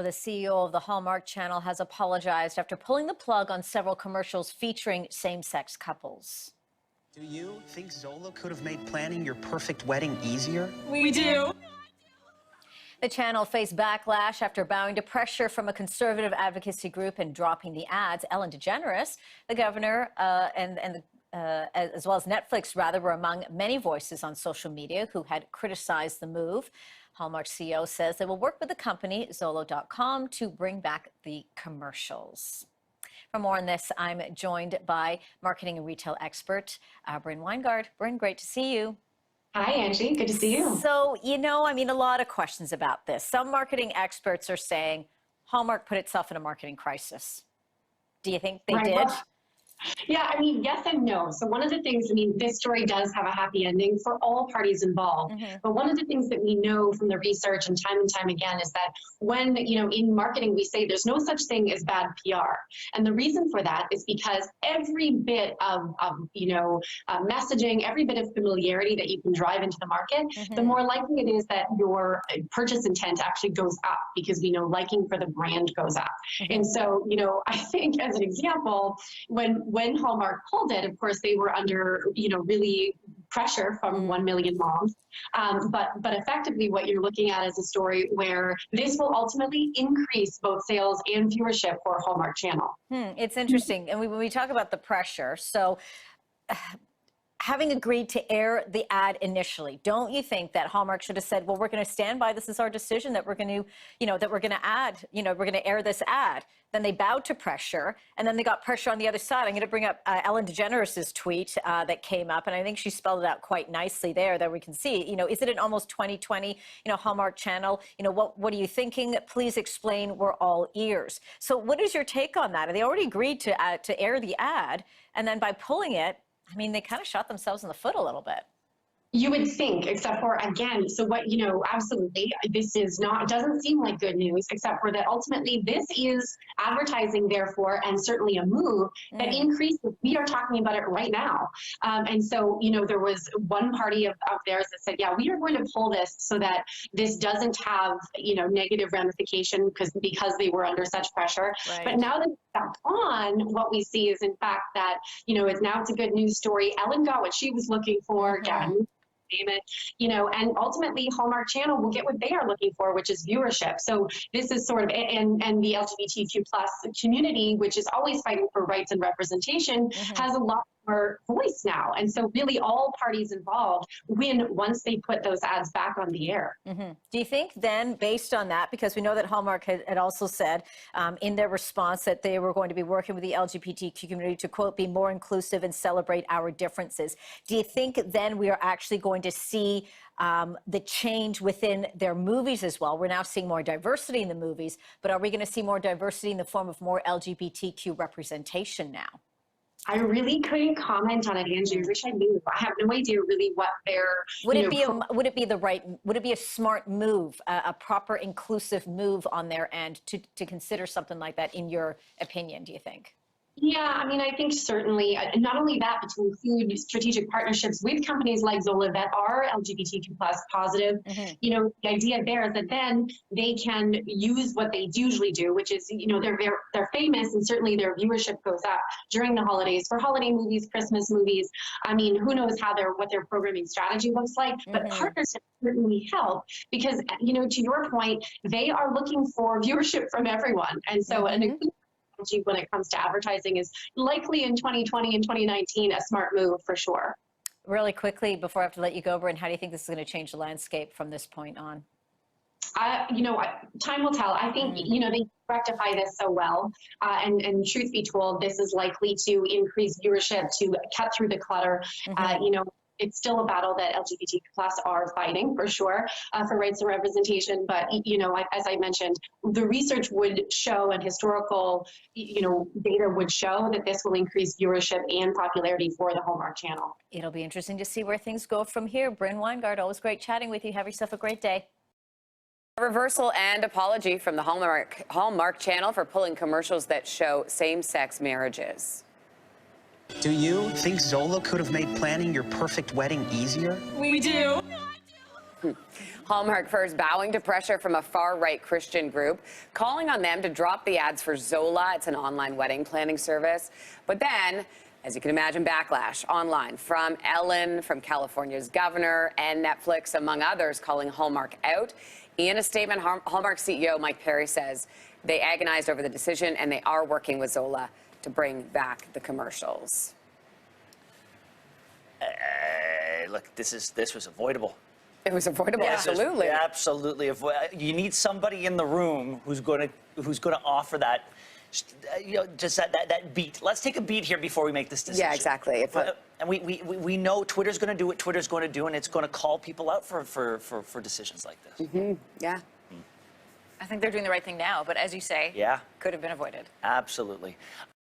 Well, the CEO of the Hallmark Channel has apologized after pulling the plug on several commercials featuring same-sex couples. Do you think Zola could have made planning your perfect wedding easier? We do. The channel faced backlash after bowing to pressure from a conservative advocacy group and dropping the ads. Ellen DeGeneres, the governor, as well as Netflix, were among many voices on social media who had criticized the move. Hallmark CEO says they will work with the company, Zolo.com, to bring back the commercials. For more on this, I'm joined by marketing and retail expert, Bryn Weingard. Bryn, great to see you. Hi, Angie. Good to see you. So, a lot of questions about this. Some marketing experts are saying Hallmark put itself in a marketing crisis. Do you think they did? Well, yeah, yes and no. So one of the things, this story does have a happy ending for all parties involved. But one of the things that we know from the research and time again is that when, in marketing, we say there's no such thing as bad PR. And the reason for that is because every bit of messaging, every bit of familiarity that you can drive into the market, the more likely it is that your purchase intent actually goes up because we know liking for the brand goes up. And so, I think as an example, when Hallmark pulled it, of course, they were under, really pressure from 1 million moms. But effectively what you're looking at is a story where this will ultimately increase both sales and viewership for Hallmark Channel. It's interesting. And when we talk about the pressure, so having agreed to air the ad initially, don't you think that Hallmark should have said, well, we're going to stand by, this is our decision that we're going to, that we're going to add, we're going to air this ad. Then they bowed to pressure, and then they got pressure on the other side. I'm going to bring up Ellen DeGeneres' tweet that came up, and I think she spelled it out quite nicely there that we can see. Is it an almost 2020, Hallmark Channel? What are you thinking? Please explain. We're all ears. So what is your take on that? They already agreed to air the ad, and then by pulling it, they kind of shot themselves in the foot a little bit. You would think, except for, again, so what, absolutely, this is not, it doesn't seem like good news, except for that ultimately this is advertising, therefore, and certainly a move that increases. We are talking about it right now. And so, there was one party of theirs that said, yeah, we are going to pull this so that this doesn't have, negative ramification because they were under such pressure. Right. But now that it's back on, what we see is, in fact, that, it's a good news story. Ellen got what she was looking for, name it, and ultimately Hallmark Channel will get what they are looking for, which is viewership. So this is sort of, and the LGBTQ plus community, which is always fighting for rights and representation, has a lot more voice now. And so really all parties involved win once they put those ads back on the air. Do you think then, based on that, because we know that Hallmark had also said in their response that they were going to be working with the LGBTQ community to, quote, be more inclusive and celebrate our differences. Do you think then we are actually going to see the change within their movies as well? We're now seeing more diversity in the movies, but are we going to see more diversity in the form of more LGBTQ representation now? I really couldn't comment on it, Angie. I wish I knew. I have no idea really what their would it be a smart move, a proper inclusive move on their end to consider something like that, in your opinion, do you think? Yeah, I think certainly, not only that, but to include strategic partnerships with companies like Zola that are LGBTQ plus positive. The idea there is that then they can use what they usually do, which is, they're famous, and certainly their viewership goes up during the holidays for holiday movies, Christmas movies. Who knows what their programming strategy looks like, but partnerships certainly help because, to your point, they are looking for viewership from everyone. And so when it comes to advertising is likely in 2020 and 2019 a smart move for sure. Really quickly, before I have to let you go, Bryn, how do you think this is going to change the landscape from this point on? Time will tell. I think, they rectify this so well. And truth be told, this is likely to increase viewership, to cut through the clutter. It's still a battle that LGBTQ plus are fighting for sure for rights and representation. But, as I mentioned, the research would show, and historical, data would show that this will increase viewership and popularity for the Hallmark Channel. It'll be interesting to see where things go from here. Bryn Weingard, always great chatting with you. Have yourself a great day. A reversal and apology from the Hallmark Channel for pulling commercials that show same-sex marriages. Do you think Zola could have made planning your perfect wedding easier? We do. Hallmark first bowing to pressure from a far-right Christian group, calling on them to drop the ads for Zola. It's an online wedding planning service. But then, as you can imagine, backlash online from Ellen, from California's governor, and Netflix, among others, calling Hallmark out. In a statement, Hallmark CEO Mike Perry says they agonized over the decision and they are working with Zola to bring back the commercials. Look, this was avoidable. It was avoidable, Yeah. absolutely. Absolutely. You need somebody in the room who's going to offer that, just that beat. Let's take a beat here before we make this decision. Yeah, exactly. And we know Twitter's going to do what Twitter's going to do, and it's going to call people out for decisions like this. Yeah. I think they're doing the right thing now, but as you say, Yeah. could have been avoided. Absolutely.